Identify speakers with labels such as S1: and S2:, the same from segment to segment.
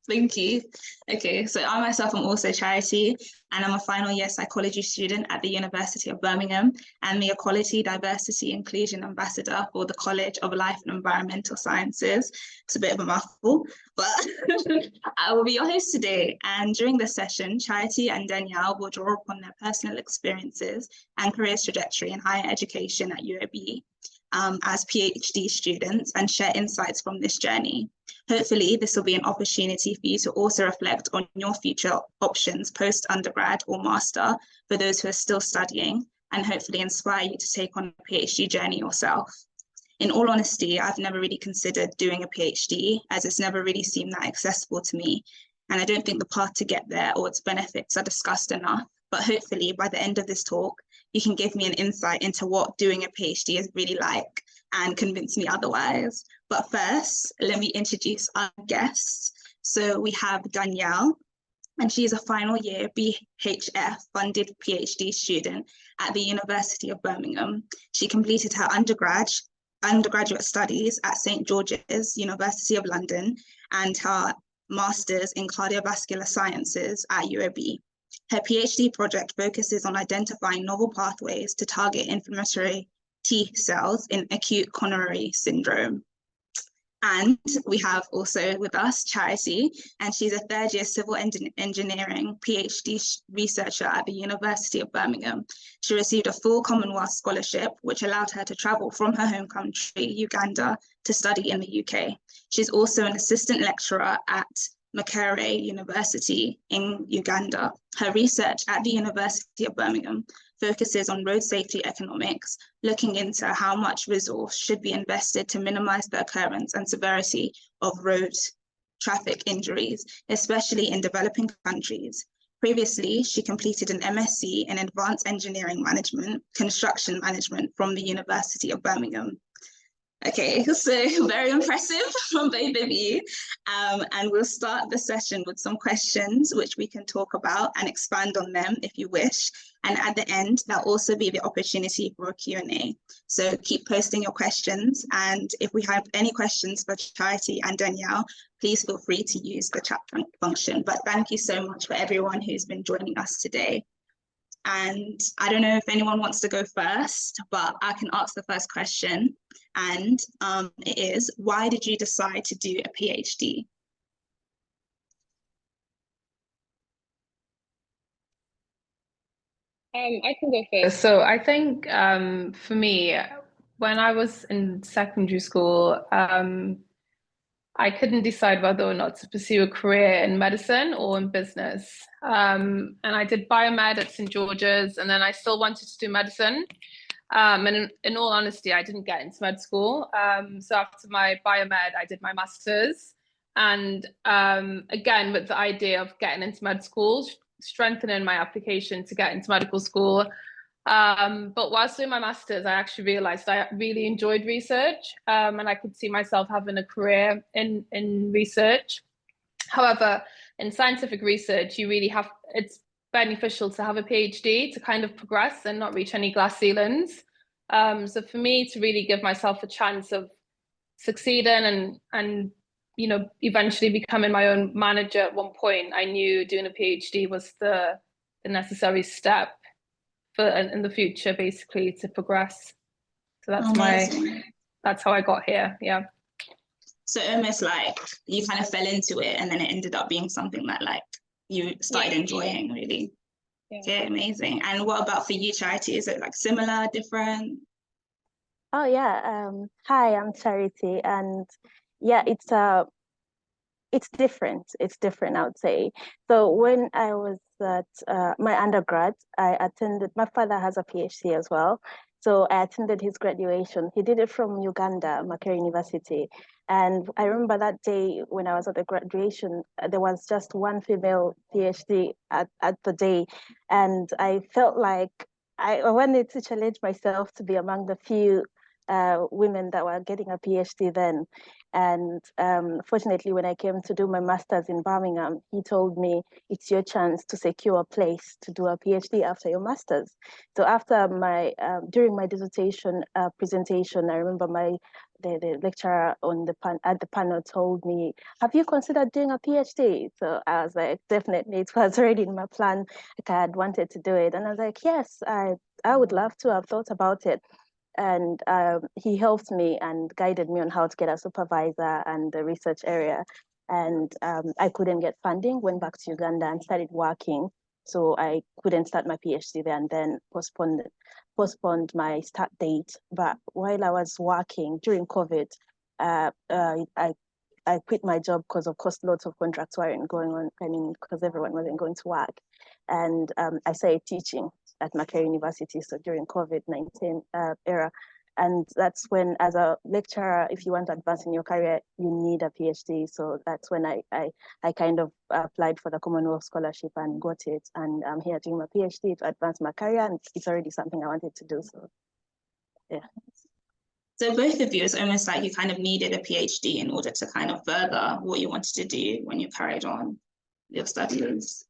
S1: Thank you. Okay, so I myself am also Charity, and I'm a final year psychology student at the University of Birmingham and the Equality, Diversity, Inclusion Ambassador for the College of Life and Environmental Sciences. It's a bit of a mouthful, but I will be your host today. And during this session, Charity and Danielle will draw upon their personal experiences and career trajectory in higher education at UAB as PhD students and share insights from this journey. Hopefully, this will be an opportunity for you to also reflect on your future options post-undergrad or master for those who are still studying, and hopefully inspire you to take on a PhD journey yourself. In all honesty, I've never really considered doing a PhD as it's never really seemed that accessible to me. And I don't think the path to get there or its benefits are discussed enough. But hopefully by the end of this talk, you can give me an insight into what doing a PhD is really like and convince me otherwise. But first, let me introduce our guests. So we have Danielle, and she is a final year BHF funded PhD student at the University of Birmingham. She completed her undergraduate studies at St. George's, University of London, and her master's in cardiovascular sciences at UAB. Her PhD project focuses on identifying novel pathways to target inflammatory T cells in acute coronary syndrome. And we have also with us Charity, and she's a third-year civil engineering PhD researcher at the University of Birmingham. She received a full Commonwealth scholarship, which allowed her to travel from her home country, Uganda, to study in the UK. She's also an assistant lecturer at Makerere University in Uganda. Her research at the University of Birmingham focuses on road safety economics, looking into how much resource should be invested to minimize the occurrence and severity of road traffic injuries, especially in developing countries. Previously, she completed an MSc in Advanced Engineering Management, Construction Management from the University of Birmingham. Okay, so very impressive from both of you. And we'll start the session with some questions which we can talk about and expand on them if you wish. And at the end, there'll also be the opportunity for a Q&A. So keep posting your questions. And if we have any questions for Charity and Danielle, please feel free to use the chat function. But thank you so much for everyone who's been joining us today. And I don't know if anyone wants to go first, but I can ask the first question. And it is, why did you decide to do a PhD?
S2: I can go first. So I think for me, when I was in secondary school, I couldn't decide whether or not to pursue a career in medicine or in business. And I did biomed at St. George's, and then I still wanted to do medicine. And in all honesty, I didn't get into med school. So after my biomed, I did my master's. And again, with the idea of getting into med school, strengthening my application to get into medical school. But whilst doing my master's, I actually realized I really enjoyed research, and I could see myself having a career in research. However, in scientific research, you really have, it's beneficial to have a PhD to kind of progress and not reach any glass ceilings. So for me to really give myself a chance of succeeding and you know, eventually becoming my own manager at one point, I knew doing a PhD was the necessary step for in the future, basically, to progress. So that's that's how I got here. Yeah.
S1: So almost like you kind of fell into it and then it ended up being something that like you started enjoying, really. Yeah. Okay, amazing. And what about for you, Charity? Is it like similar, different?
S3: Oh yeah. Hi, I'm Charity, and yeah, it's different. It's different, I would say. So when I was at my undergrad, I attended. My father has a PhD as well, so I attended his graduation. He did it from Uganda, Makerere University, and I remember that day when I was at the graduation, there was just one female PhD at the day, and I felt like I wanted to challenge myself to be among the few women that were getting a PhD then. And fortunately, when I came to do my master's in Birmingham, he told me it's your chance to secure a place to do a PhD after your master's. So after my during my dissertation presentation, I remember the lecturer at the panel told me, "Have you considered doing a PhD?" So I was like, definitely, it was already in my plan. Like I had wanted to do it, and I was like, yes, I would love to. I've thought about it. And he helped me and guided me on how to get a supervisor and the research area. And I couldn't get funding, went back to Uganda and started working. So I couldn't start my PhD there, and then postponed my start date. But while I was working during COVID, I quit my job because, of course, lots of contracts weren't going on. I mean, because everyone wasn't going to work. And I started teaching at Makerere University, so during COVID-19 era. And that's when, as a lecturer, if you want to advance in your career, you need a PhD. So that's when I kind of applied for the Commonwealth Scholarship and got it. And I'm here doing my PhD to advance my career, and it's already something I wanted to do. So, yeah.
S1: So both of you, it's almost like you kind of needed a PhD in order to kind of further what you wanted to do when you carried on your studies.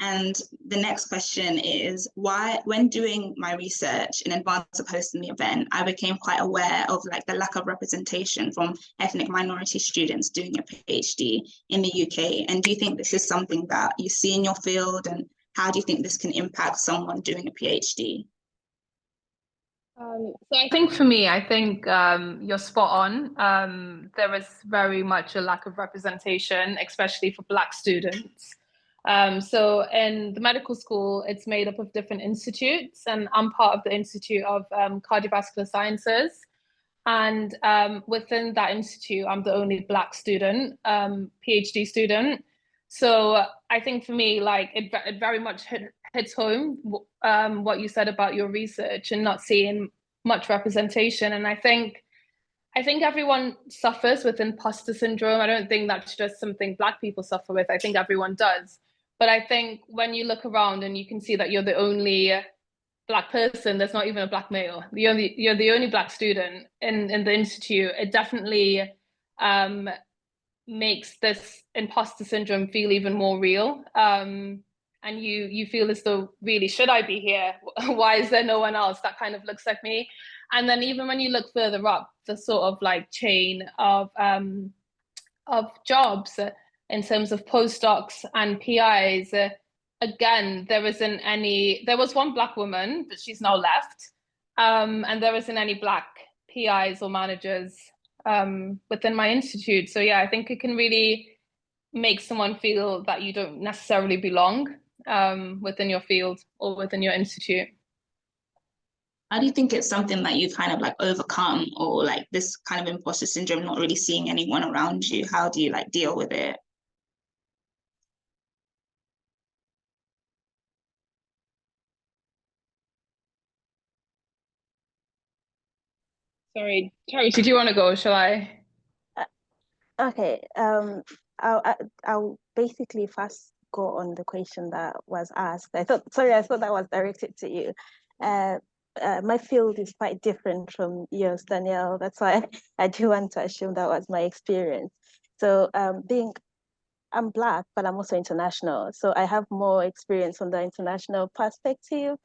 S1: And the next question is, why, when doing my research in advance of hosting the event, I became quite aware of like the lack of representation from ethnic minority students doing a PhD in the UK. And do you think this is something that you see in your field? And how do you think this can impact someone doing a PhD?
S2: So I think for me, I think you're spot on. There is very much a lack of representation, especially for Black students. So in the medical school, it's made up of different institutes, and I'm part of the Institute of Cardiovascular Sciences. And within that institute, I'm the only Black student, PhD student. So I think for me, like it very much hits home what you said about your research and not seeing much representation. And I think everyone suffers with imposter syndrome. I don't think that's just something Black people suffer with. I think everyone does. But I think when you look around and you can see that you're the only Black person, there's not even a Black male, you're the only Black student in the institute, it definitely makes this imposter syndrome feel even more real. And you feel as though, really, should I be here? Why is there no one else that kind of looks like me? And then even when you look further up the sort of like chain of jobs in terms of postdocs and PIs, again, there was one Black woman, but she's now left. And there isn't any Black PIs or managers within my institute. So yeah, I think it can really make someone feel that you don't necessarily belong within your field or within your institute.
S1: How do you think it's something that you kind of like overcome, or like this kind of imposter syndrome, not really seeing anyone around you? How do you like deal with it?
S2: Sorry, Charity, did you want to go? Shall I?
S3: Okay. I'll basically first go on the question that was asked. I thought that was directed to you. My field is quite different from yours, Danielle. That's why I do want to assume that was my experience. So I'm Black, but I'm also international. So I have more experience from the international perspective,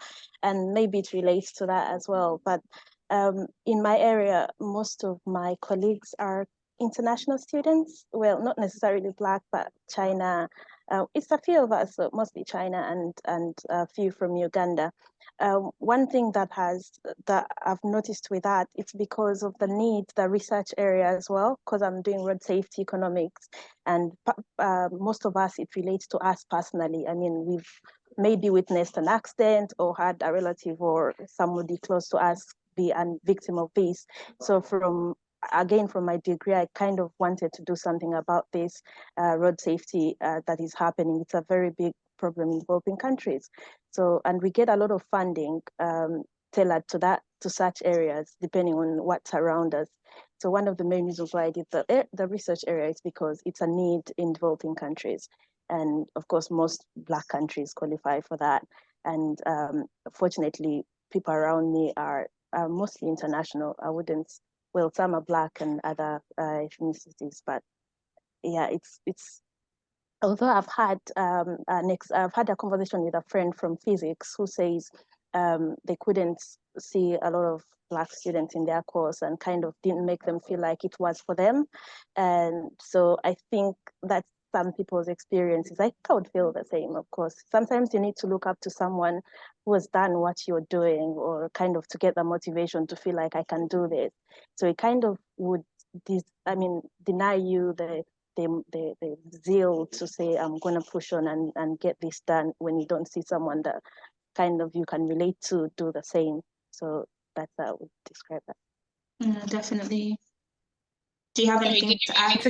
S3: and maybe it relates to that as well. But in my area, most of my colleagues are international students. Well, not necessarily Black, but China. It's a few of us, so mostly China and a few from Uganda. One thing that I've noticed with that, it's because of the research area as well, because I'm doing road safety economics, and most of us, it relates to us personally. I mean, we've maybe witnessed an accident or had a relative or somebody close to us be a victim of this. So from my degree, I kind of wanted to do something about this road safety that is happening. It's a very big problem in developing countries. So, and we get a lot of funding tailored to such areas, depending on what's around us. So one of the main reasons why I did the research area is because it's a need in developing countries. And of course, most Black countries qualify for that. And fortunately, people around me are are mostly international. I wouldn't, well, some are Black and other ethnicities, but yeah, it's. Although I've had I've had a conversation with a friend from physics who says they couldn't see a lot of Black students in their course and kind of didn't make them feel like it was for them. And so I think that's some people's experiences. I think I would feel the same, of course. Sometimes you need to look up to someone who has done what you're doing, or kind of to get the motivation to feel like I can do this. So it kind of would deny you the zeal to say I'm going to push on and get this done when you don't see someone that kind of you can relate to do the same. So that's how I would describe that.
S1: Definitely. Do you have anything to add?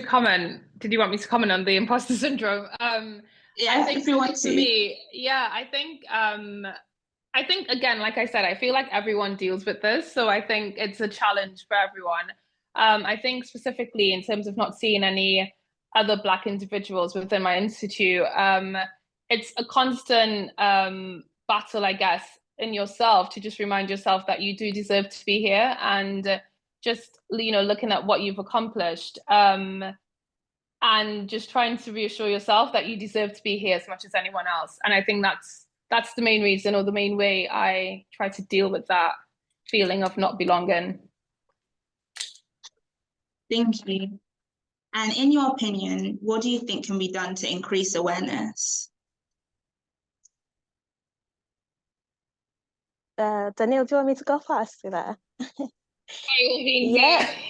S2: Did you want me to comment on the imposter syndrome?
S1: Yeah, I think if you want to.
S2: For me, yeah, I think again, like I said, I feel like everyone deals with this, so I think it's a challenge for everyone. I think specifically in terms of not seeing any other Black individuals within my institute, it's a constant battle, I guess, in yourself to just remind yourself that you do deserve to be here, and just, you know, looking at what you've accomplished, and just trying to reassure yourself that you deserve to be here as much as anyone else. And I think that's the main reason, or the main way I try to deal with that feeling of not belonging.
S1: Thank you. And in your opinion, what do you think can be done to increase awareness?
S3: Danielle, do you want me to go first with that?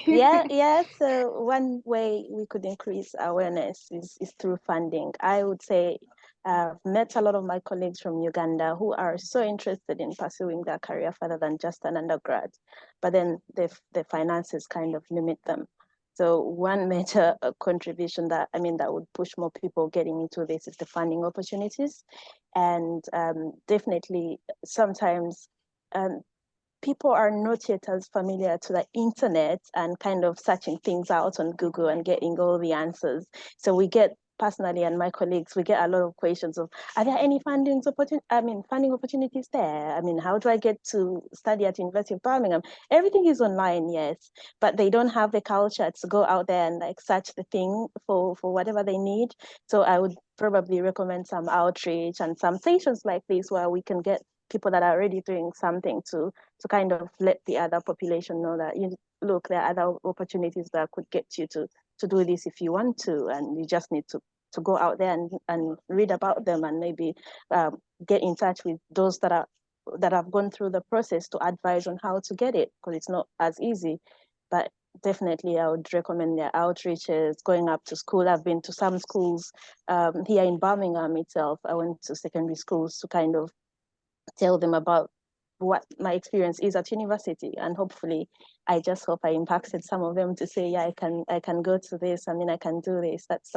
S2: Yeah.
S3: Yeah. So one way we could increase awareness is through funding. I would say I've met a lot of my colleagues from Uganda who are so interested in pursuing their career further than just an undergrad, but then the finances kind of limit them. So one major contribution that would push more people getting into this is the funding opportunities, and definitely sometimes people are not yet as familiar to the internet and kind of searching things out on Google and getting all the answers. So we get, personally, and my colleagues, we get a lot of questions of, are there any funding opportunities there? How do I get to study at University of Birmingham? Everything is online, yes, but they don't have the culture to go out there and like search the thing for whatever they need. So I would probably recommend some outreach and some sessions like this where we can get people that are already doing something to kind of let the other population know that, look, there are other opportunities that could get you to do this if you want to, and you just need to go out there and read about them, and maybe get in touch with those that have gone through the process to advise on how to get it, because it's not as easy. But definitely I would recommend their outreaches, going up to school. I've been to some schools here in Birmingham itself. I went to secondary schools to kind of tell them about what my experience is at university, and hopefully I just hope I impacted some of them to say, yeah, I can go to this, I can do this. That's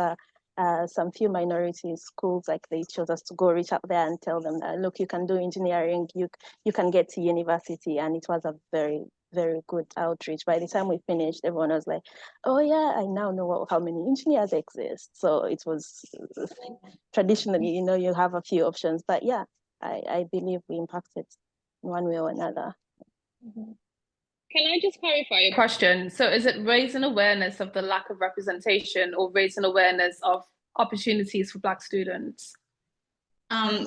S3: some few minority schools, like they chose us to go reach out there and tell them that, look, you can do engineering, you can get to university. And it was a very, very good outreach. By the time we finished, everyone was like, oh yeah, I now know how many engineers exist. So it was traditionally, you have a few options, but yeah, I believe we impacted in one way or another.
S2: Can I just clarify your question? So is it raising awareness of the lack of representation, or raising awareness of opportunities for Black students?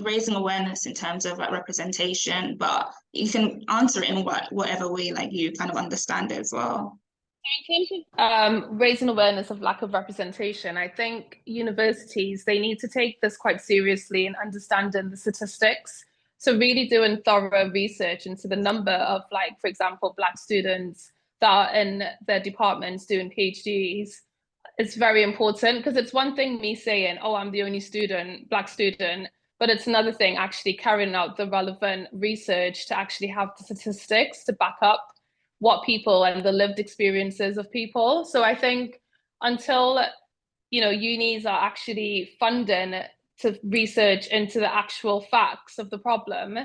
S1: Raising awareness in terms of like representation, but you can answer it in whatever way like you kind of understand it as well.
S2: In terms of raising awareness of lack of representation, I think universities, they need to take this quite seriously in understanding the statistics. So really doing thorough research into the number of, like, for example, Black students that are in their departments doing PhDs. It's very important, because it's one thing me saying, oh, I'm the only Black student, but it's another thing actually carrying out the relevant research to actually have the statistics to back up what people and the lived experiences of people. So I think until, unis are actually funding to research into the actual facts of the problem,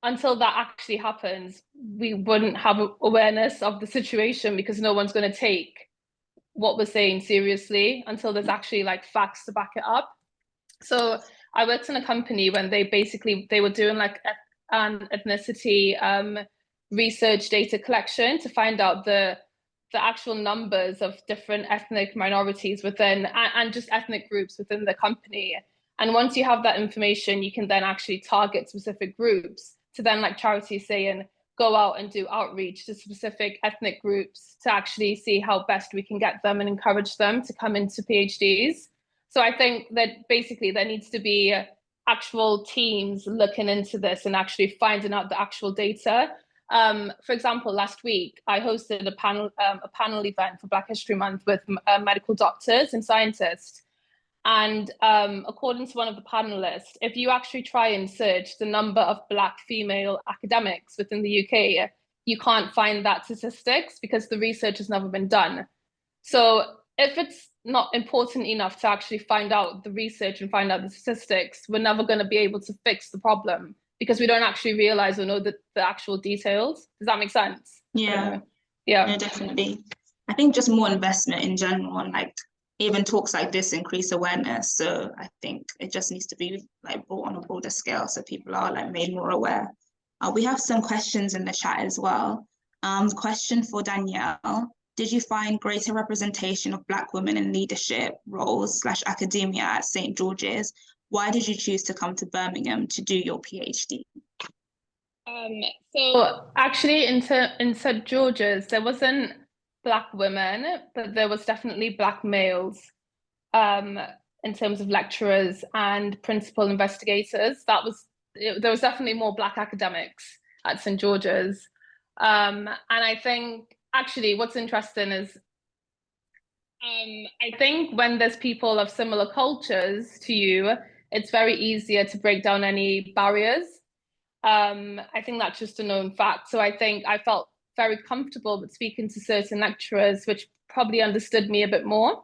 S2: until that actually happens, we wouldn't have awareness of the situation, because no one's going to take what we're saying seriously until there's actually like facts to back it up. So I worked in a company when they were doing like an ethnicity research data collection to find out the actual numbers of different ethnic minorities within and just ethnic groups within the company. And once you have that information, you can then actually target specific groups to then, like Charity is saying, go out and do outreach to specific ethnic groups to actually see how best we can get them and encourage them to come into PhDs. So I think that basically there needs to be actual teams looking into this and actually finding out the actual data. For example, last week I hosted a panel event for Black History Month with medical doctors and scientists. And according to one of the panelists, if you actually try and search the number of Black female academics within the UK, you can't find that statistics because the research has never been done. So if it's not important enough to actually find out the research and find out the statistics, we're never going to be able to fix the problem because we don't actually realize or know the actual details. Does that make sense?
S1: Yeah.
S2: Yeah,
S1: definitely. I think just more investment in general, and like even talks like this increase awareness. So I think it just needs to be like brought on a broader scale so people are like made more aware. We have some questions in the chat as well. Question for Danielle. Did you find greater representation of Black women in leadership roles / academia at St. George's? Why did you choose to come to Birmingham to do your PhD?
S2: So actually in St. George's, there wasn't Black women, but there was definitely Black males in terms of lecturers and principal investigators. There was definitely more Black academics at St. George's. And I think actually what's interesting is I think when there's people of similar cultures to you, it's very easier to break down any barriers. I think that's just a known fact. So I think I felt very comfortable with speaking to certain lecturers, which probably understood me a bit more.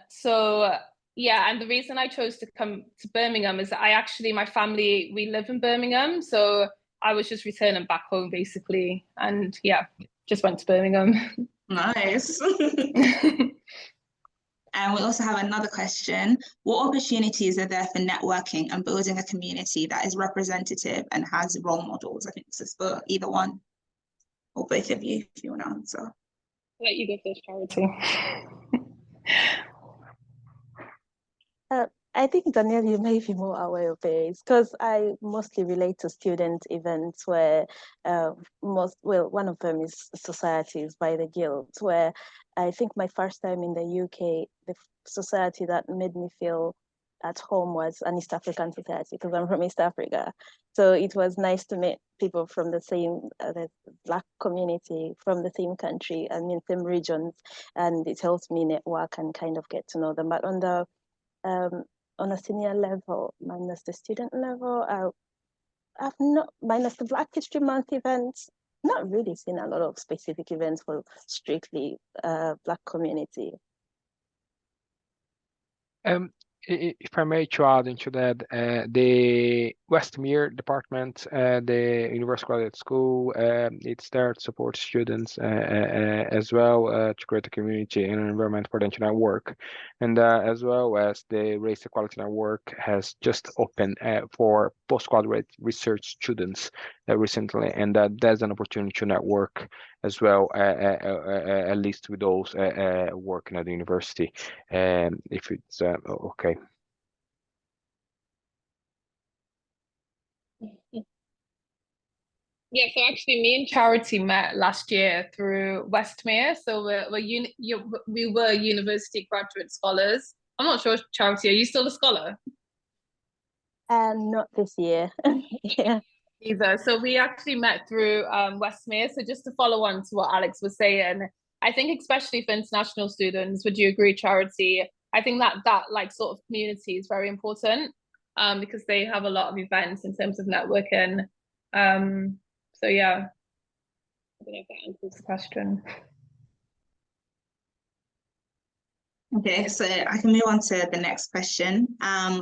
S2: So yeah, and the reason I chose to come to Birmingham is that my family, we live in Birmingham. So I was just returning back home basically. And yeah, just went to Birmingham.
S1: Nice. And we also have another question. What opportunities are there for networking and building a community that is representative and has role models? I think this is for either one or both of you, if you want to answer.
S2: I'll let you go first, Charity.
S3: I think, Danielle, you may be more aware of this because I mostly relate to student events where one of them is Societies by the Guilds, where I think my first time in the UK, the society that made me feel at home was an East African society because I'm from East Africa. So it was nice to meet people from the same the Black community from the same country and in same regions, and it helped me network and kind of get to know them. But on a senior level, minus the student level, I've not, minus the Black History Month events, not really seen a lot of specific events for strictly Black community.
S4: If I may to add into that, the Westmere department, the University Graduate School, it's there to support students as well to create a community and an environment for them to network. And as well as the Race Equality Network has just opened for postgraduate research students recently, and there's an opportunity to network as well, at least with those working at the university, if it's okay.
S2: Yeah, so actually me and Charity met last year through Westmere. So we were university graduate scholars. I'm not sure, Charity, are you still a scholar?
S3: Not this year. Yeah.
S2: Either. So we actually met through Westmere. So just to follow on to what Alex was saying, I think especially for international students, would you agree, Charity? I think that like sort of community is very important because they have a lot of events in terms of networking. So yeah, I don't know if that answers the question.
S1: Okay, so I can move on to the next question.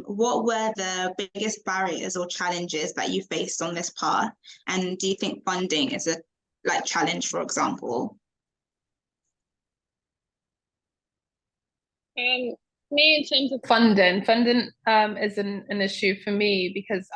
S1: What were the biggest barriers or challenges that you faced on this path? And do you think funding is a challenge, for example?
S2: Me, in terms of funding is an issue for me because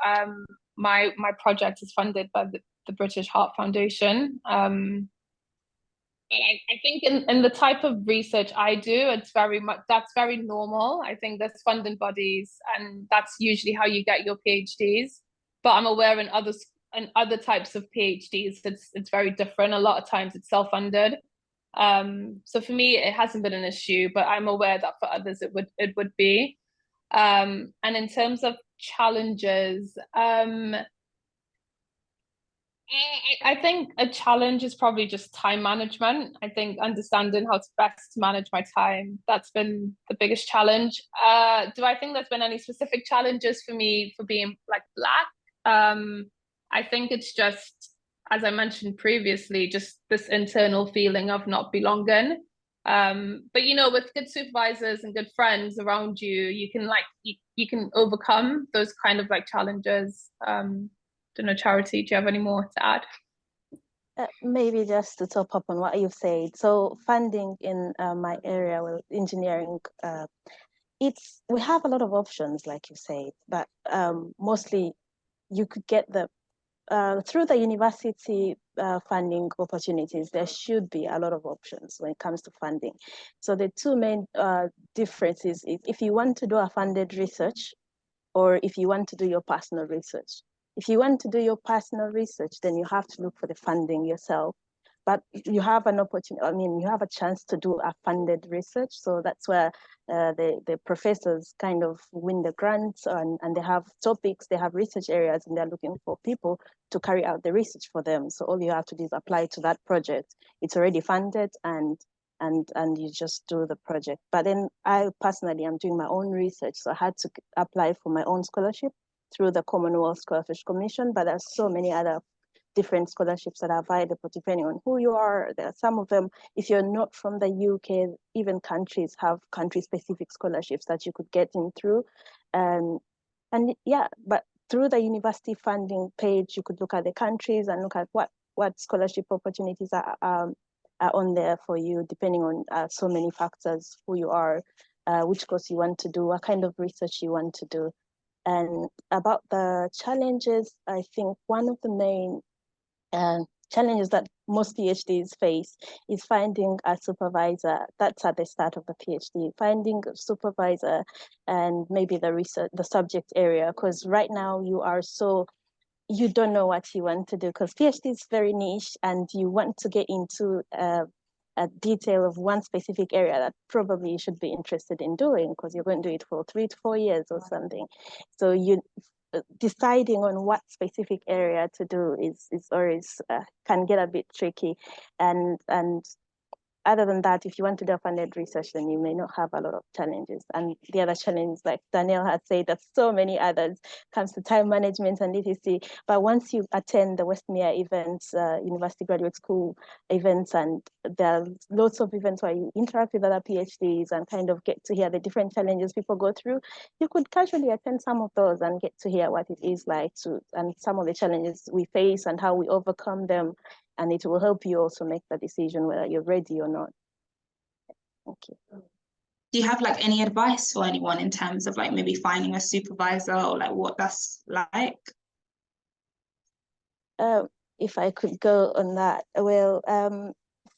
S2: my project is funded by the British Heart Foundation. But I think in the type of research I do, it's that's very normal. I think there's funding bodies, and that's usually how you get your PhDs. But I'm aware in other types of PhDs, it's very different. A lot of times it's self-funded. So for me, it hasn't been an issue, but I'm aware that for others it would be. And in terms of challenges, I think a challenge is probably just time management. I think understanding how to best manage my time, that's been the biggest challenge. Do I think there's been any specific challenges for me for being like Black? I think it's just, as I mentioned previously, just this internal feeling of not belonging. But you know, with good supervisors and good friends around you, you can you can overcome those kind of like challenges. Don't know, Charity, do you have any more to add?
S3: Maybe just to top up on what you've said. So funding in my area, well, engineering, we have a lot of options, like you said, but mostly you could get through the university funding opportunities. There should be a lot of options when it comes to funding. So the two main differences is if you want to do a funded research, or if you want to do your personal research. If you want to do your personal research, then you have to look for the funding yourself. But you have an opportunity, you have a chance to do a funded research. So that's where the professors kind of win the grants, and they have topics, they have research areas, and they're looking for people to carry out the research for them. So all you have to do is apply to that project. It's already funded, and you just do the project. But then I personally am doing my own research. So I had to apply for my own scholarship through the Commonwealth Scholarship Commission, but there's so many other different scholarships that are available depending on who you are. There are some of them, if you're not from the UK, even countries have country-specific scholarships that you could get in through. And yeah, but through the university funding page, you could look at the countries and look at what scholarship opportunities are on there for you, depending on so many factors: who you are, which course you want to do, what kind of research you want to do. And about the challenges, I think one of the main challenges that most PhDs face is finding a supervisor. That's at the start of the PhD, finding a supervisor and maybe the subject area, because right now you don't know what you want to do, because PhD is very niche and you want to get into a detail of one specific area that probably you should be interested in doing, because you're going to do it for 3 to 4 years or something. So deciding on what specific area to do is always can get a bit tricky. And other than that, if you want to do funded research, then you may not have a lot of challenges. And the other challenge, like Danielle had said, there's so many others, comes to time management and etc. But once you attend the Westmere events, University Graduate School events, and there are lots of events where you interact with other PhDs and kind of get to hear the different challenges people go through, you could casually attend some of those and get to hear what it is like and some of the challenges we face and how we overcome them. And it will help you also make the decision whether you're ready or not. Thank you.
S1: Do you have like any advice for anyone in terms of like maybe finding a supervisor or like what that's like?
S3: If I could go on that, well,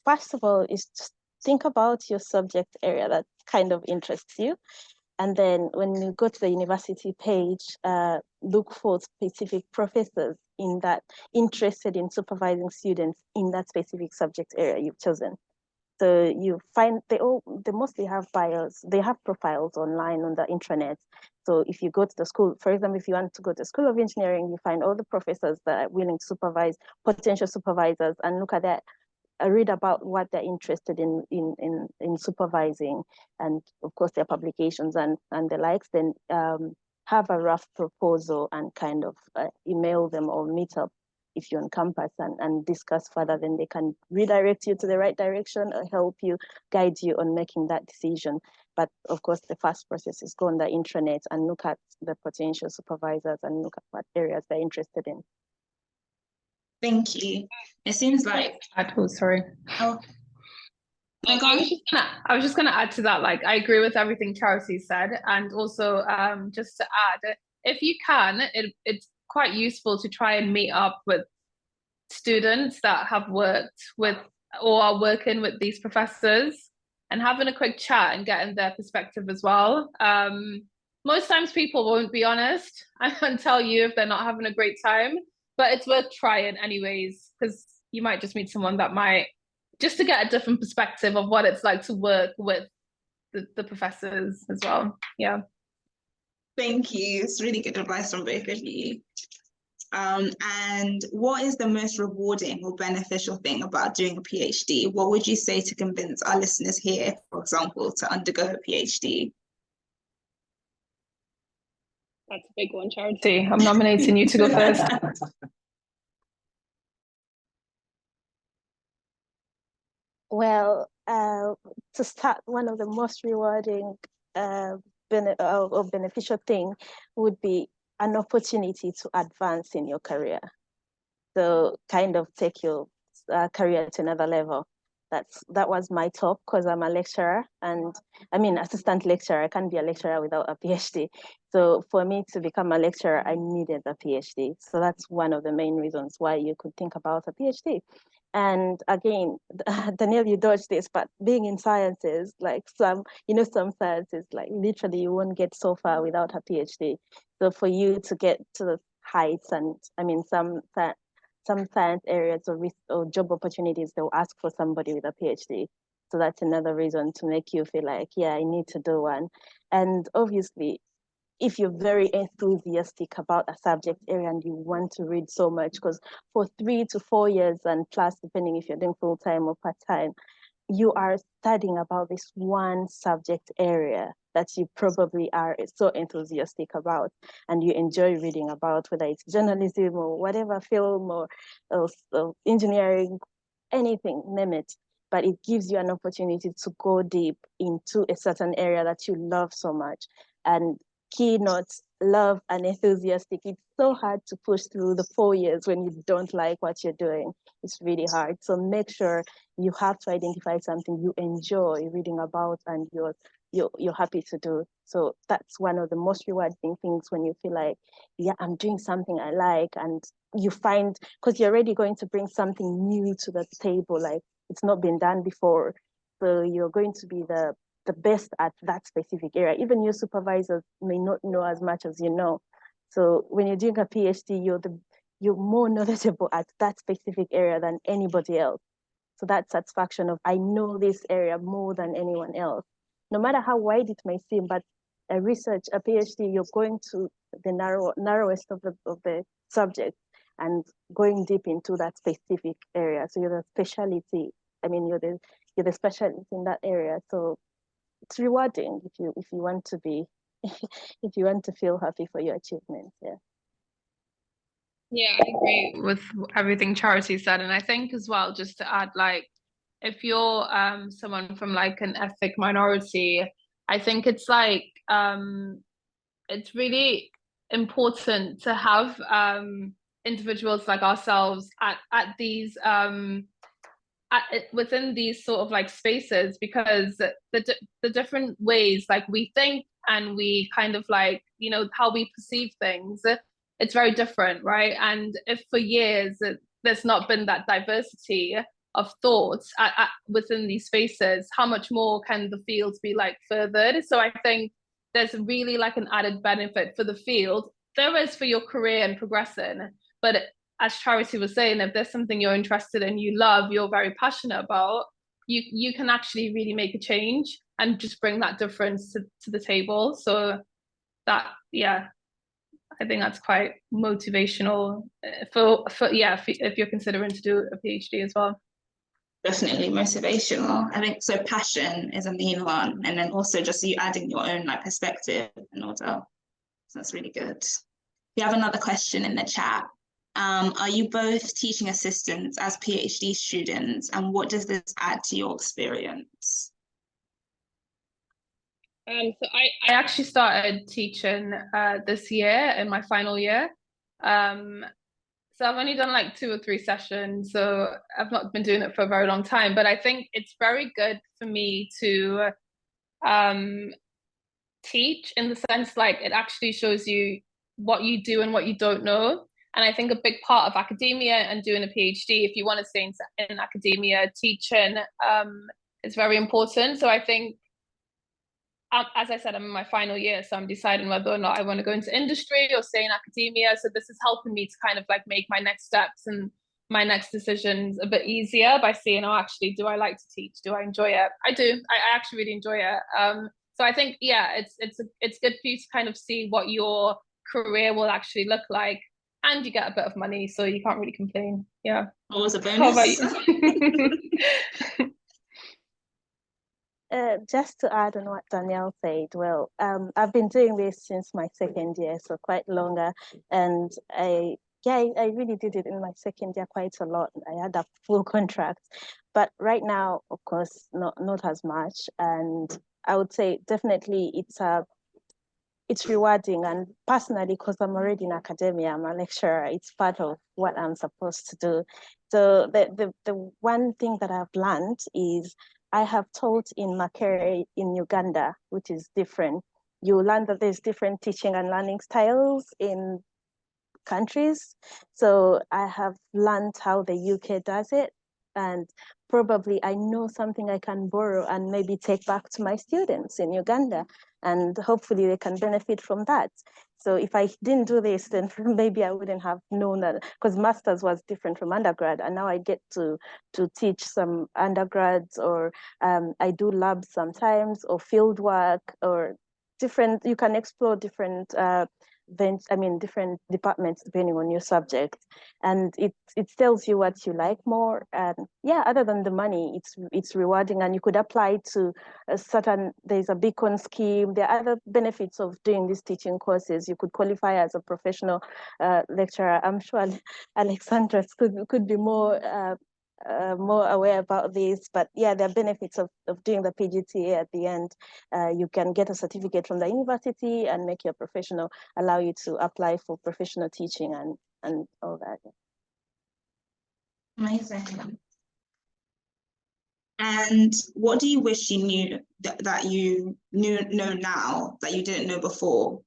S3: first of all, is just think about your subject area that kind of interests you. And then when you go to the university page, look for specific professors in that interested in supervising students in that specific subject area you've chosen. So you find they mostly have bios, they have profiles online on the intranet. So if you go to the school, for example, if you want to go to the School of Engineering, you find all the professors that are willing to supervise, potential supervisors, and look at that. Read about what they're interested in supervising, and of course their publications and the likes. Then have a rough proposal and kind of email them or meet up if you're on campus and discuss further. Then they can redirect you to the right direction or help you, guide you on making that decision. But of course, the first process is go on the intranet and look at the potential supervisors and look at what areas they're interested in.
S1: Thank you. It seems like
S2: sorry.
S1: Oh.
S2: I was just gonna add to that. Like, I agree with everything Charity said, and also just to add, if you can, it's quite useful to try and meet up with students that have worked with or are working with these professors and having a quick chat and getting their perspective as well. Most times people won't be honest and tell you if they're not having a great time, but it's worth trying anyways, because you might just meet someone that might, just to get a different perspective of what it's like to work with the professors as well. Yeah.
S1: Thank you. It's really good advice from both of you. And what is the most rewarding or beneficial thing about doing a PhD? What would you say to convince our listeners here, for example, to undergo a PhD?
S2: That's a big one, Charity. I'm nominating you to go first.
S3: Well, to start, one of the most rewarding or beneficial thing would be an opportunity to advance in your career. So kind of take your career to another level. That was my top, because I'm a lecturer, and I mean assistant lecturer. I can't be a lecturer without a PhD. So for me to become a lecturer, I needed a PhD. So that's one of the main reasons why you could think about a PhD. And again, Danielle, you dodged this, but being in sciences, like some sciences, like literally you won't get so far without a PhD. So for you to get to the heights, and I mean some science areas or job opportunities, they'll ask for somebody with a PhD. So that's another reason to make you feel like, yeah, I need to do one. And obviously, if you're very enthusiastic about a subject area and you want to read so much, because for 3 to 4 years and plus, depending if you're doing full-time or part-time, you are studying about this one subject area that you probably are so enthusiastic about and you enjoy reading about, whether it's journalism or whatever, film or engineering, anything, name it. But it gives you an opportunity to go deep into a certain area that you love so much. And keynotes, love and enthusiastic. It's so hard to push through the 4 years when you don't like what you're doing. It's really hard. So make sure you have to identify something you enjoy reading about and you're happy to do. So that's one of the most rewarding things, when you feel like, yeah, I'm doing something I like, and you find, because you're already going to bring something new to the table, like it's not been done before. So you're going to be the best at that specific area. Even your supervisors may not know as much as you know. So when you're doing a PhD, you're more knowledgeable at that specific area than anybody else. So that satisfaction of, I know this area more than anyone else, no matter how wide it may seem. But a PhD, you're going to the narrowest of the subject and going deep into that specific area. So you're the specialty. I mean, you're the specialty in that area. So it's rewarding if you want to be if you want to feel happy for your achievements.
S2: Yeah, I agree with everything Charity said. And I think as well, just to add, like, if you're someone from like an ethnic minority, I think it's like it's really important to have individuals like ourselves at these within these sort of like spaces, because the different ways like we think and we kind of like, you know, how we perceive things, it's very different, right? And if for years there's not been that diversity of thoughts within these spaces, how much more can the fields be like furthered? So I think there's really like an added benefit for the field. There is for your career and progressing, but as Charity was saying, if there's something you're interested in, you love, you're very passionate about, you can actually really make a change and just bring that difference to the table. So that, yeah, I think that's quite motivational if you're considering to do a PhD as well.
S1: Definitely motivational. I think so. Passion is a main one, and then also just you adding your own like perspective in order. So that's really good. We have another question in the chat. Are you both teaching assistants as PhD students, and what does this add to your experience?
S2: So I actually started teaching this year in my final year. So I've only done like 2 or 3 sessions, so I've not been doing it for a very long time, but I think it's very good for me to teach, in the sense like it actually shows you what you do and what you don't know. And I think a big part of academia and doing a PhD, if you want to stay in academia, teaching is very important. So I think, as I said, I'm in my final year, so I'm deciding whether or not I want to go into industry or stay in academia. So this is helping me to kind of like make my next steps and my next decisions a bit easier by seeing, oh, actually, do I like to teach? Do I enjoy it? I do. I actually really enjoy it. So I think, yeah, it's good for you to kind of see what your career will actually look like, and you get a bit of money, so you can't really complain. Yeah.
S1: Always a bonus.
S2: How about you?
S3: Just to add on what Danielle said, well, I've been doing this since my second year, so quite longer, and I really did it in my second year quite a lot. I had a full contract, but right now, of course, not as much. And I would say definitely it's rewarding. And personally, because I'm already in academia, I'm a lecturer, it's part of what I'm supposed to do. So the one thing that I've learned is I have taught in Makerere in Uganda, which is different. You learn that there's different teaching and learning styles in countries. So I have learned how the UK does it, and probably I know something I can borrow and maybe take back to my students in Uganda, and hopefully they can benefit from that. So if I didn't do this, then maybe I wouldn't have known that, because master's was different from undergrad, and now I get to teach some undergrads, or I do labs sometimes, or field work, or different. You can explore different different departments depending on your subject, and it tells you what you like more. And yeah, other than the money, it's rewarding, and you could apply to a certain, there's a beacon scheme. There are other benefits of doing these teaching courses. You could qualify as a professional lecturer. I'm sure Alexandra could be more aware about this, but yeah, there are benefits of doing the PGTA at the end. You can get a certificate from the university and make your professional, allow you to apply for professional teaching and all that.
S1: Amazing. And what do you wish you knew that you know now that you didn't know before?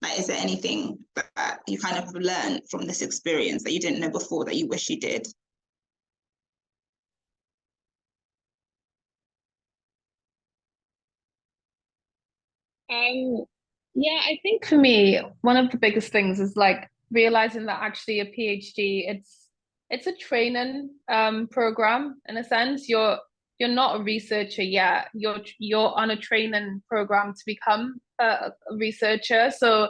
S1: Like, is there anything that you kind of learned from this experience that you didn't know before that you wish you did?
S2: Yeah, I think for me, one of the biggest things is like realizing that actually a PhD, it's a training program in a sense. You're not a researcher yet. You're on a training program to become a researcher. So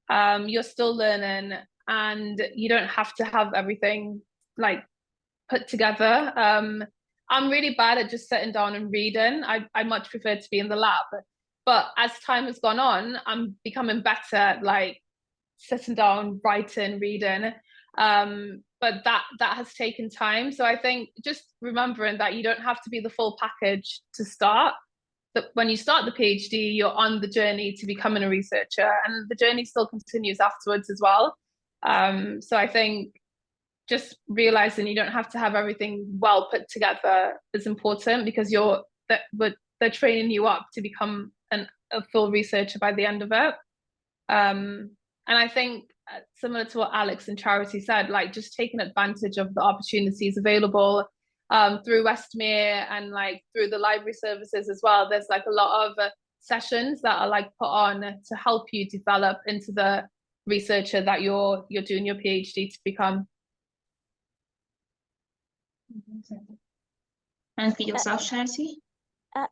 S2: you're still learning, and you don't have to have everything like put together. I'm really bad at just sitting down and reading. I much prefer to be in the lab. But as time has gone on, I'm becoming better at like sitting down, writing, reading. But that has taken time. So I think just remembering that you don't have to be the full package to start. That when you start the PhD, you're on the journey to becoming a researcher, and the journey still continues afterwards as well. So I think just realizing you don't have to have everything well put together is important, because they're training you up to become a full researcher by the end of it. And I think similar to what Alex and Charity said, like just taking advantage of the opportunities available through Westmere and like through the library services as well. There's like a lot of sessions that are like put on to help you develop into the researcher that you're doing your PhD to become.
S1: And for yourself, Charity?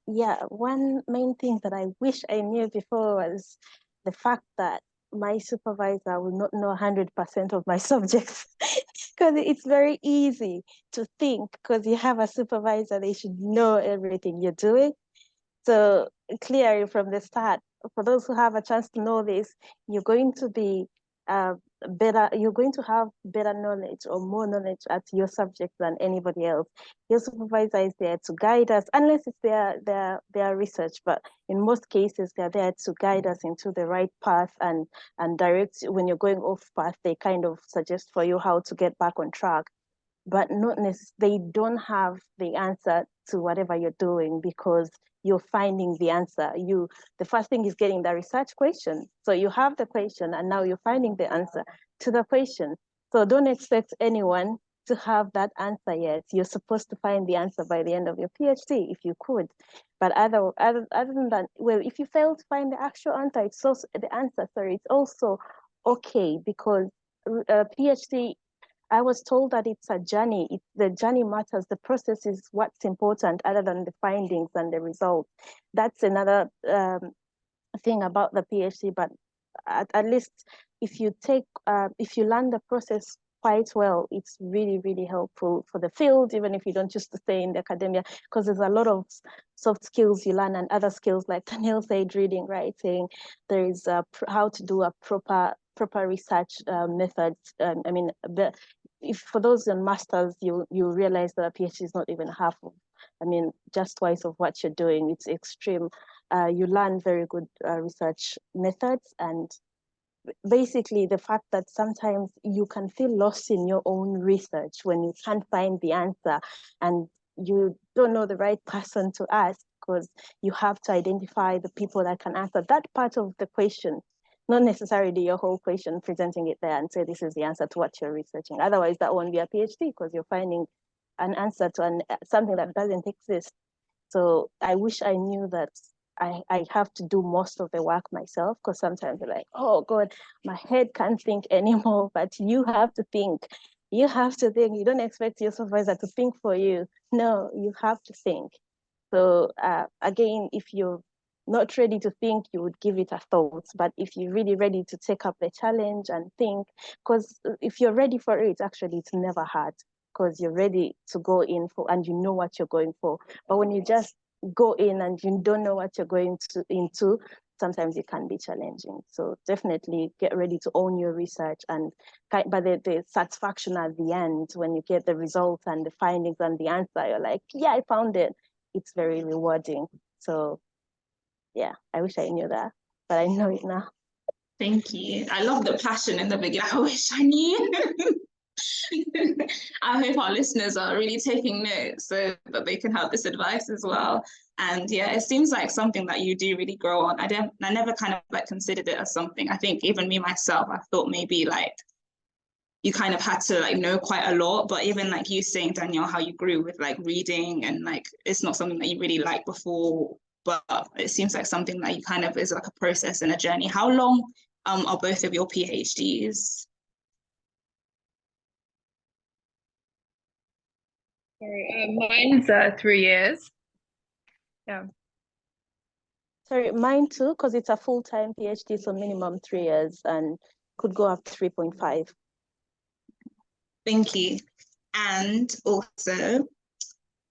S3: Yeah, one main thing that I wish I knew before was the fact that my supervisor will not know 100% of my subjects, because it's very easy to think because you have a supervisor, they should know everything you're doing. So clearly from the start, for those who have a chance to know this, you're going to be you're going to have better knowledge or more knowledge at your subject than anybody else. Your supervisor is there to guide us, unless it's their research, but in most cases they're there to guide us into the right path and direct. When you're going off path, they kind of suggest for you how to get back on track, but not necessarily, they don't have the answer to whatever you're doing, because you're finding the answer. The first thing is getting the research question. So you have the question and now you're finding the answer to the question. So don't expect anyone to have that answer yet. You're supposed to find the answer by the end of your PhD, if you could. But other than that, well, if you fail to find the actual answer, it's also okay, because PhD, I was told that it's a journey. The journey matters. The process is what's important, other than the findings and the results. That's another thing about the PhD. But at least if you learn the process quite well, it's really, really helpful for the field, even if you don't choose to stay in the academia, because there's a lot of soft skills you learn, and other skills, like Danielle said, reading, writing. There is how to do a proper research methods. I mean, if for those in masters, you realize that a PhD is not even half of, just twice of what you're doing. It's extreme. You learn very good research methods, and basically the fact that sometimes you can feel lost in your own research when you can't find the answer and you don't know the right person to ask, because you have to identify the people that can answer that part of the question, not necessarily your whole question, presenting it there and say this is the answer to what you're researching. Otherwise that won't be a PhD, because you're finding an answer to something that doesn't exist. So I wish I knew that I have to do most of the work myself, because sometimes you're like, oh God, my head can't think anymore. But you have to think. You have to think. You don't expect your supervisor to think for you. No, you have to think. So again, if you're not ready to think, you would give it a thought. But if you're really ready to take up the challenge and think, because if you're ready for it, actually, it's never hard, because you're ready to go in for, and you know what you're going for. But when you just go in and you don't know what you're going into, sometimes it can be challenging. So definitely get ready to own your research, and but the satisfaction at the end, when you get the results and the findings and the answer, you're like, yeah, I found it. It's very rewarding. So yeah, I wish I knew that, but I know it now.
S1: Thank you. I love the passion in the beginning. I wish I knew. I hope our listeners are really taking notes so that they can have this advice as well. And yeah, it seems like something that you do really grow on. I never kind of like considered it as something. I think even me myself, I thought maybe like you kind of had to like know quite a lot, but even like you saying, Danielle, how you grew with like reading, and like it's not something that you really liked before, but it seems like something that you kind of is like a process and a journey. How long are both of your PhDs?
S2: Sorry, mine's 3 years. Yeah.
S3: Sorry, mine too, because it's a full-time PhD, so minimum 3 years, and could go up to 3.5.
S1: Thank you. And also,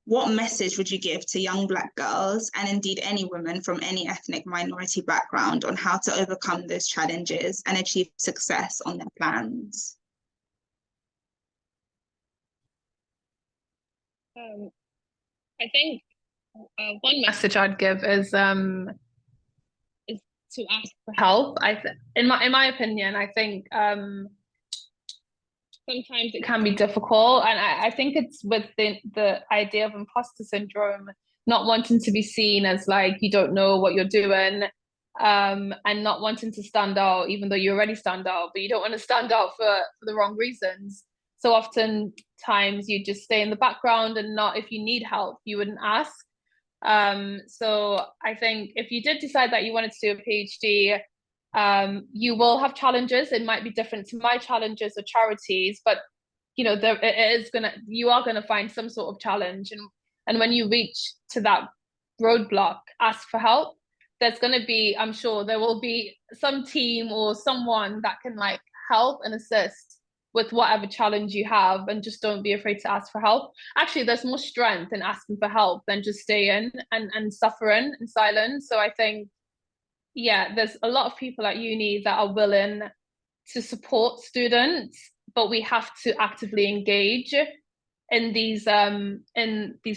S1: what message would you give to young Black girls, and indeed any women from any ethnic minority background, on how to overcome those challenges and achieve success on their plans?
S2: I think one message I'd give is to ask for help. In my opinion, I think sometimes it can be difficult, and I think it's with the idea of imposter syndrome, not wanting to be seen as like you don't know what you're doing, and not wanting to stand out, even though you already stand out, but you don't want to stand out for the wrong reasons. So oftentimes you just stay in the background, and not, if you need help, you wouldn't ask. So I think if you did decide that you wanted to do a PhD, you will have challenges. It might be different to my challenges or Charity's, but you know, you are gonna find some sort of challenge, and when you reach to that roadblock, ask for help. There's gonna be, I'm sure there will be some team or someone that can like help and assist with whatever challenge you have, and just don't be afraid to ask for help. Actually, there's more strength in asking for help than just staying and suffering in silence. So I think, yeah, there's a lot of people at uni that are willing to support students, but we have to actively engage in these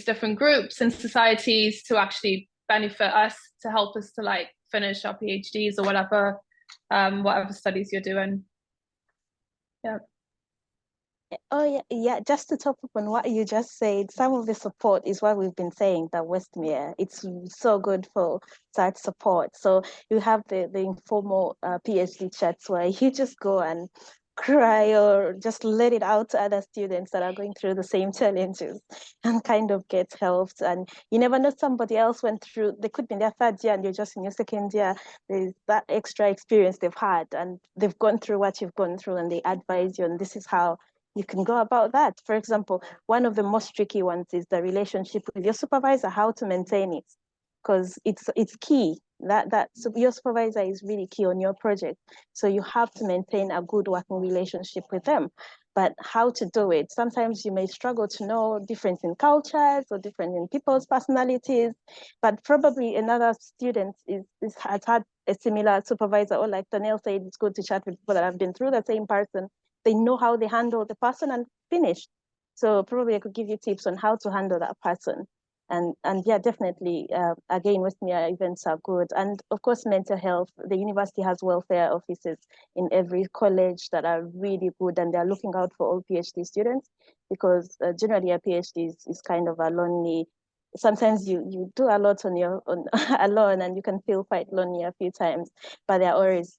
S2: different groups and societies to actually benefit us, to help us to like finish our PhDs or whatever studies you're doing. Yeah.
S3: Oh yeah. Just to top up on what you just said, some of the support is what we've been saying, that Westmere, it's so good for that support. So you have the informal PhD chats where you just go and cry or just let it out to other students that are going through the same challenges and kind of get helped. And you never know, somebody else went through, they could be in their third year and you're just in your second year. There's that extra experience they've had and they've gone through what you've gone through and they advise you, and this is how you can go about that. For example, one of the most tricky ones is the relationship with your supervisor, how to maintain it, because it's key. So your supervisor is really key on your project. So you have to maintain a good working relationship with them. But how to do it? Sometimes you may struggle to know difference in cultures or difference in people's personalities, but probably another student has had a similar supervisor, or like Danielle said, it's good to chat with people that have been through the same person. They know how they handle the person and finish. So probably I could give you tips on how to handle that person. And yeah, definitely, again, Westmere events are good. And of course, mental health, the university has welfare offices in every college that are really good, and they're looking out for all PhD students, because generally a PhD is kind of a lonely, sometimes you do a lot on your own alone, and you can feel quite lonely a few times, but they're always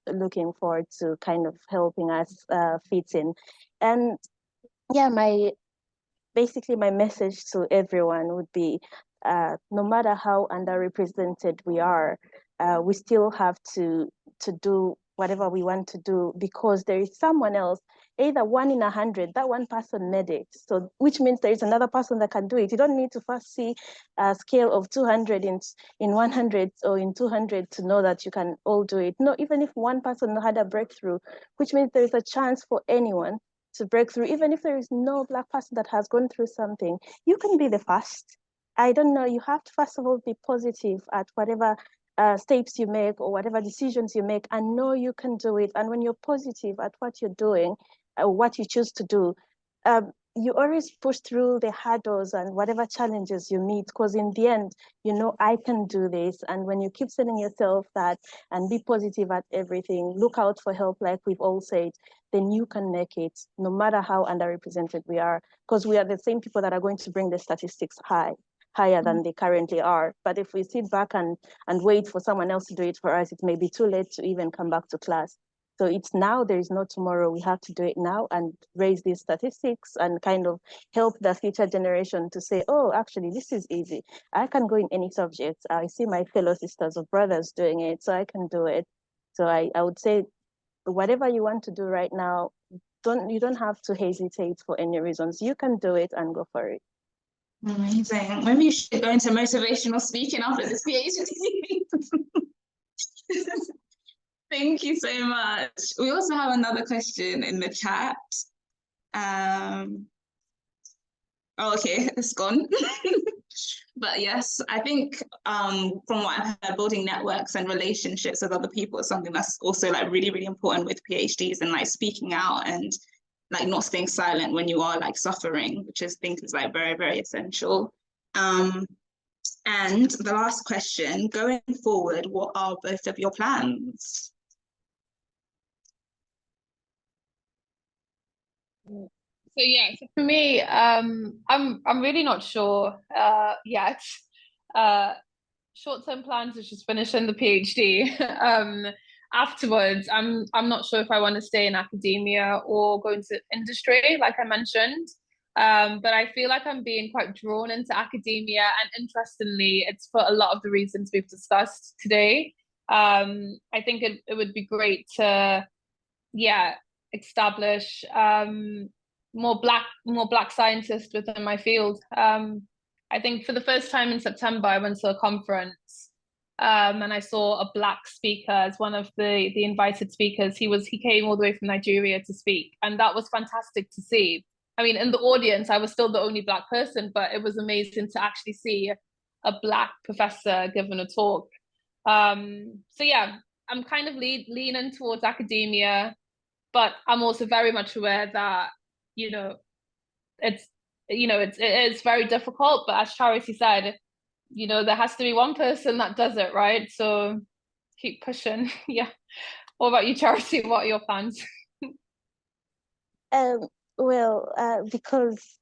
S3: looking forward to kind of helping us fit in. And yeah, basically my message to everyone would be, no matter how underrepresented we are, we still have to do whatever we want to do, because there is someone else, either 1 in 100, that one person made it. So which means there is another person that can do it. You don't need to first see a scale of 200 in 100 or in 200 to know that you can all do it. No, even if one person had a breakthrough, which means there is a chance for anyone to break through. Even if there is no Black person that has gone through something, you can be the first. I don't know, you have to first of all be positive at whatever steps you make or whatever decisions you make, and know you can do it. And when you're positive at what you're doing, what you choose to do, you always push through the hurdles and whatever challenges you meet, because in the end, you know, I can do this. And when you keep telling yourself that and be positive at everything, look out for help, like we've all said, then you can make it, no matter how underrepresented we are, because we are the same people that are going to bring the statistics higher than they currently are. But if we sit back and wait for someone else to do it for us, it may be too late to even come back to class. So it's now, there is no tomorrow. We have to do it now and raise these statistics and kind of help the future generation to say, oh, actually, this is easy. I can go in any subject. I see my fellow sisters or brothers doing it, so I can do it. So I would say, whatever you want to do right now, you don't have to hesitate for any reasons. You can do it and go for it.
S1: Amazing. Maybe you should go into motivational speaking after this PhD. Thank you so much. We also have another question in the chat. Oh, okay, it's gone. But yes, I think from what I've heard, building networks and relationships with other people is something that's also like really, really important with PhDs, and like speaking out and like not staying silent when you are like suffering, which I think is like very, very essential. And the last question, going forward, what are both of your plans?
S2: So yeah, so for me, I'm really not sure yet. Short-term plans is just finishing the PhD. Afterwards, I'm not sure if I want to stay in academia or go into industry, like I mentioned. But I feel like I'm being quite drawn into academia, and interestingly, it's for a lot of the reasons we've discussed today. I think it would be great to, establish more black scientists within my field. I think for the first time in September, I went to a conference and I saw a Black speaker as one of the invited speakers. He came all the way from Nigeria to speak, and that was fantastic to see. I mean, in the audience, I was still the only Black person, but it was amazing to actually see a Black professor giving a talk. So yeah, I'm kind of leaning towards academia, but I'm also very much aware that, it is very difficult. But as Charity said, there has to be one person that does it, right? So keep pushing. Yeah. What about you, Charity? What are your plans?
S3: Because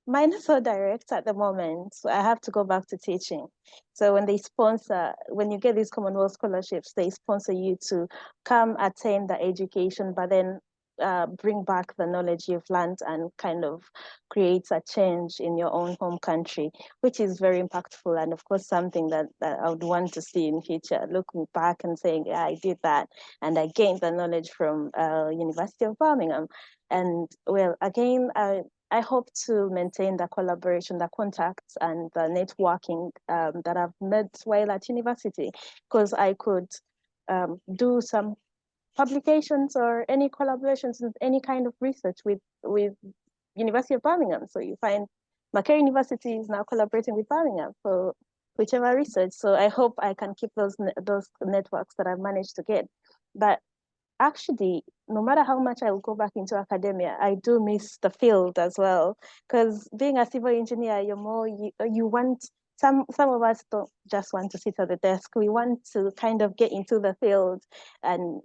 S3: mine is so direct at the moment, so I have to go back to teaching. So when you get these Commonwealth scholarships, they sponsor you to come attend the education, but then bring back the knowledge you've learned and kind of create a change in your own home country, which is very impactful. And of course, something that I would want to see in future, looking back and saying, yeah, I did that. And I gained the knowledge from University of Birmingham. And well, again, I hope to maintain the collaboration, the contacts, and the networking that I've made while at university, because I could do some publications or any collaborations with any kind of research with University of Birmingham. So you find Macquarie University is now collaborating with Birmingham for whichever research. So I hope I can keep those networks that I've managed to get. But actually, no matter how much I will go back into academia, I do miss the field as well. Because being a civil engineer, you want, some of us don't just want to sit at the desk. We want to kind of get into the field and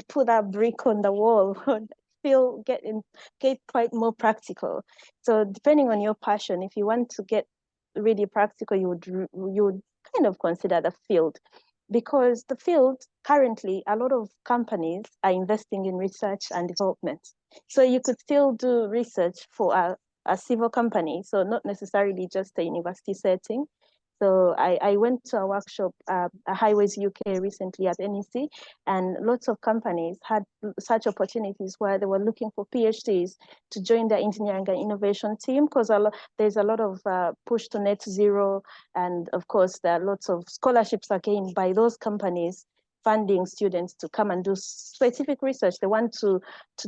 S3: put a brick on the wall, get quite more practical. So depending on your passion, if you want to get really practical, you would kind of consider the field. Because the field, currently, a lot of companies are investing in research and development. So you could still do research for a civil company, so not necessarily just a university setting. So I went to a workshop, a Highways UK recently at NEC, and lots of companies had such opportunities where they were looking for PhDs to join their engineering and innovation team, because there's a lot of push to net zero. And of course, there are lots of scholarships again by those companies funding students to come and do specific research. They want to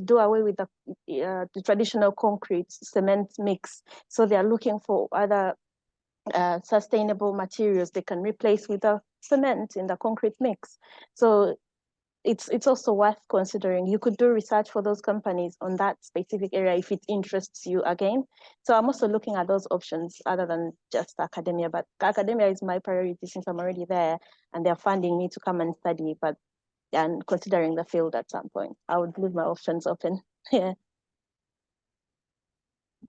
S3: do away with the traditional concrete cement mix. So they are looking for other sustainable materials they can replace with the cement in the concrete mix. So it's also worth considering. You could do research for those companies on that specific area if it interests you again. So I'm also looking at those options other than just academia, but academia is my priority since I'm already there and they're funding me to come and study, and considering the field at some point, I would leave my options open. Yeah.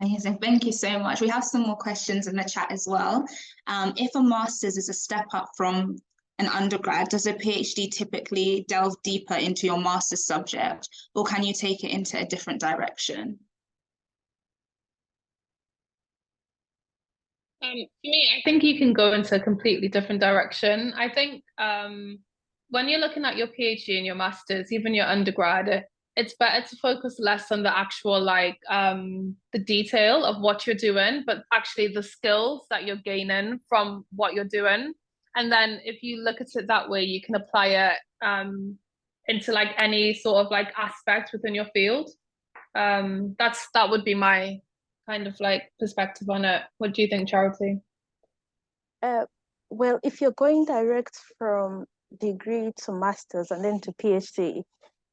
S1: Amazing, thank you so much. We have some more questions in the chat as well. If a master's is a step up from an undergrad, does a PhD typically delve deeper into your master's subject, or can you take it into a different direction?
S2: For me, I think you can go into a completely different direction. I think when you're looking at your PhD and your master's, even your undergrad, it's better to focus less on the actual the detail of what you're doing, but actually the skills that you're gaining from what you're doing. And then if you look at it that way, you can apply it into any sort of aspect within your field. That would be my kind of perspective on it. What do you think, Charity?
S3: Well, if you're going direct from degree to master's and then to PhD,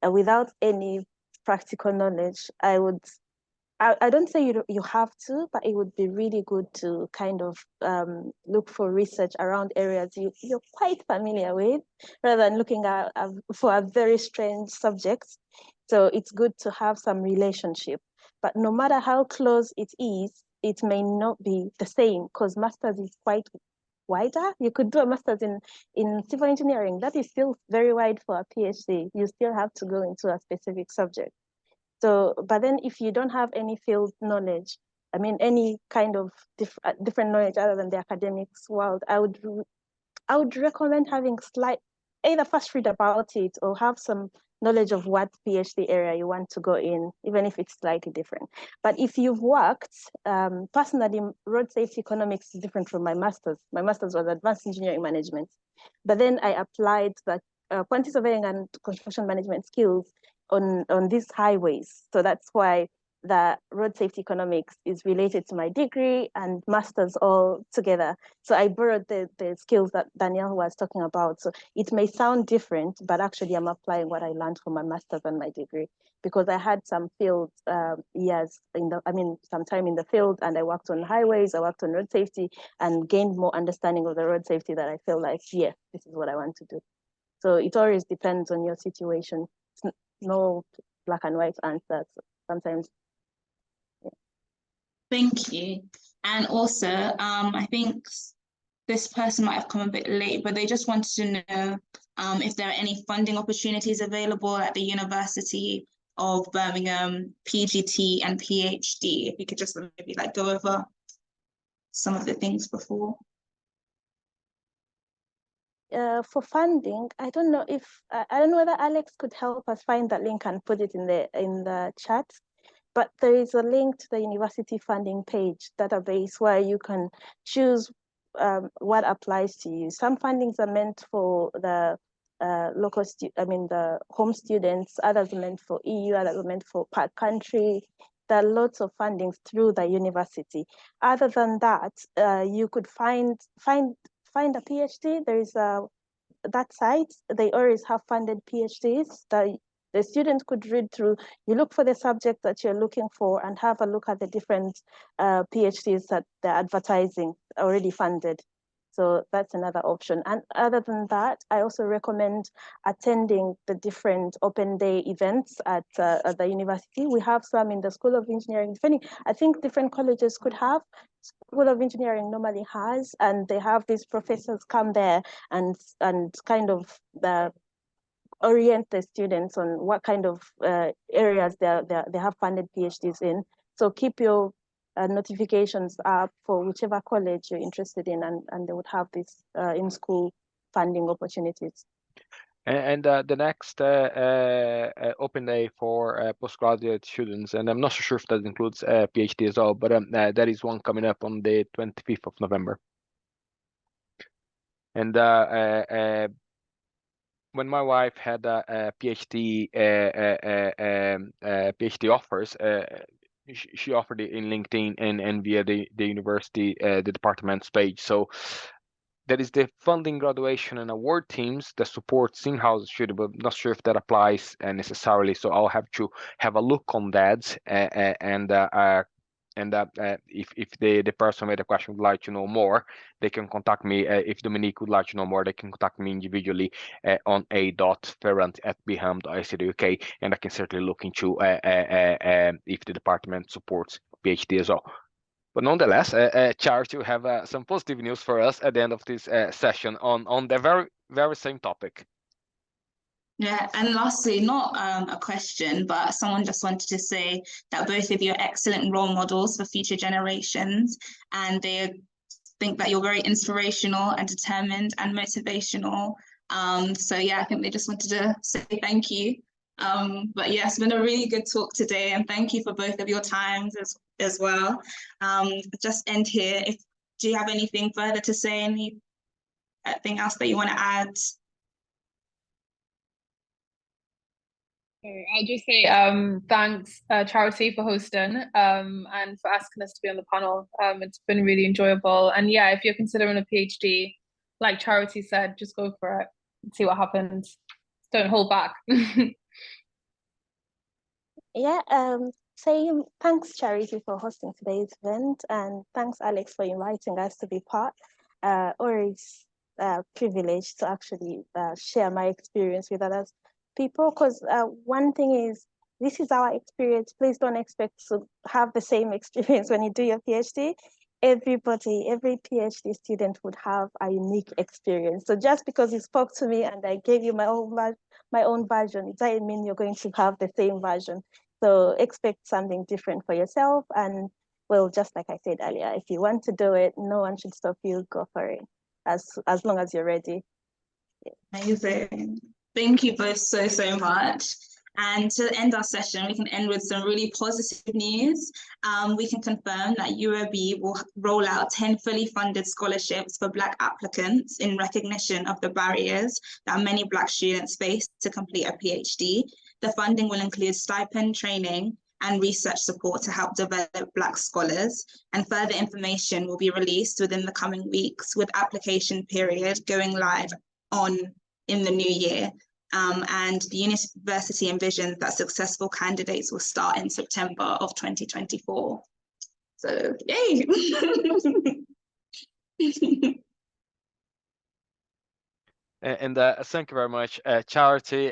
S3: without any practical knowledge, I don't say you have to, but it would be really good to kind of look for research around areas you're quite familiar with, rather than looking at for a very strange subject. So it's good to have some relationship. But no matter how close it is, it may not be the same, because master's is quite wider. You could do a master's in civil engineering. That is still very wide for a PhD. You still have to go into a specific subject. So, but then if you don't have any field knowledge, I mean, any kind of different knowledge other than the academics world, I would recommend having either first read about it or have some knowledge of what PhD area you want to go in, even if it's slightly different. But if you've worked, personally, road safety economics is different from my master's. My master's was advanced engineering management. But then I applied the quantity surveying and construction management skills on these highways. So that's why the road safety economics is related to my degree and master's all together. So I borrowed the skills that Danielle was talking about. So it may sound different, but actually I'm applying what I learned from my master's and my degree, because I had some field years some time in the field, and I worked on highways, I worked on road safety, and gained more understanding of the road safety that I feel like, yeah, this is what I want to do. So it always depends on your situation. It's no black and white answer. So sometimes. Yeah.
S1: Thank you. And also, I think this person might have come a bit late, but they just wanted to know if there are any funding opportunities available at the University of Birmingham, PGT and PhD. If you could just maybe like go over some of the things before.
S3: For funding, I don't know whether Alex could help us find that link and put it in the chat. But there is a link to the university funding page database where you can choose what applies to you. Some fundings are meant for the the home students, others are meant for EU, others are meant for per country. There are lots of fundings through the university. Other than that, you could find a PhD. There is that site. They always have funded PhDs that the student could read through. You look for the subject that you're looking for and have a look at the different PhDs that they're advertising already funded. So that's another option. And other than that, I also recommend attending the different open day events at the university. We have some in the School of Engineering. I think different colleges could have. School of Engineering normally has, and they have these professors come there and kind of orient the students on what kind of areas they have funded PhDs in. So keep your notifications up for whichever college you're interested in, and they would have this in-school funding opportunities.
S4: And the next open day for postgraduate students, and I'm not so sure if that includes PhD as well, but there is one coming up on the 25th of November. And when my wife had a PhD PhD offers, she offered it in LinkedIn and via the university, the department's page. So there is the funding, graduation and award teams that supports in-house students, but I'm not sure if that applies necessarily. So I'll have to have a look on that and if the person with the question would like to know more, they can contact me. If Dominique would like to know more, they can contact me individually on a.ferrant@bham.ac.uk, and I can certainly look into if the department supports PhD as well. But nonetheless, Charity will have some positive news for us at the end of this session on the very same topic.
S1: Yeah, and lastly, not a question, but someone just wanted to say that both of you are excellent role models for future generations, and they think that you're very inspirational and determined and motivational. So yeah, I think they just wanted to say thank you. But yeah, it's been a really good talk today, and thank you for both of your times as well. Just end here. Do you have anything further to say? Anything else that you want to add?
S2: I'll just say thanks, Charity, for hosting and for asking us to be on the panel. It's been really enjoyable. And yeah, if you're considering a PhD, like Charity said, just go for it and see what happens. Don't hold back.
S3: Yeah, saying thanks, Charity, for hosting today's event, and thanks, Alex, for inviting us to be part. Always privileged to actually share my experience with others people, because one thing is, this is our experience. Please don't expect to have the same experience when you do your PhD. Every PhD student would have a unique experience. So just because you spoke to me and I gave you my own version, it doesn't mean you're going to have the same version. So expect something different for yourself. And well, just like I said earlier, if you want to do it, no one should stop you. Go for it, as long as you're ready.
S1: Amazing. Thank you both so much. And to end our session, we can end with some really positive news. We can confirm that UOB will roll out 10 fully funded scholarships for Black applicants in recognition of the barriers that many Black students face to complete a PhD. The funding will include stipend, training, and research support to help develop Black scholars. And further information will be released within the coming weeks, with application period going live in the new year. And the university envisions that successful candidates will start in September of 2024. So, yay!
S4: And thank you very much, Charity,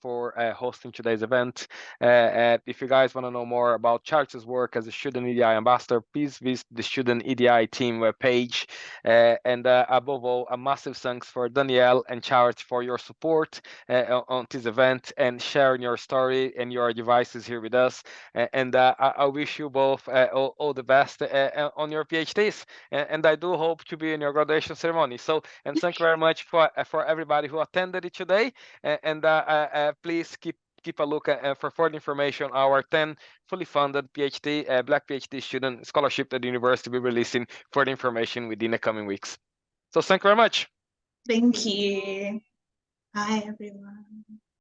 S4: for hosting today's event. If you guys want to know more about Charity's work as a Student EDI ambassador, please visit the Student EDI team webpage. And above all, a massive thanks for Danielle and Charity for your support on this event and sharing your story and your devices here with us. And I wish you both all the best on your PhDs. And I do hope to be in your graduation ceremony. So, and thank you very much for everybody who attended it today. And please keep a look for further information. Our 10 fully funded PhD, Black PhD student scholarship at the university will be releasing further information within the coming weeks. So thank you very much.
S1: Thank you. Bye, everyone.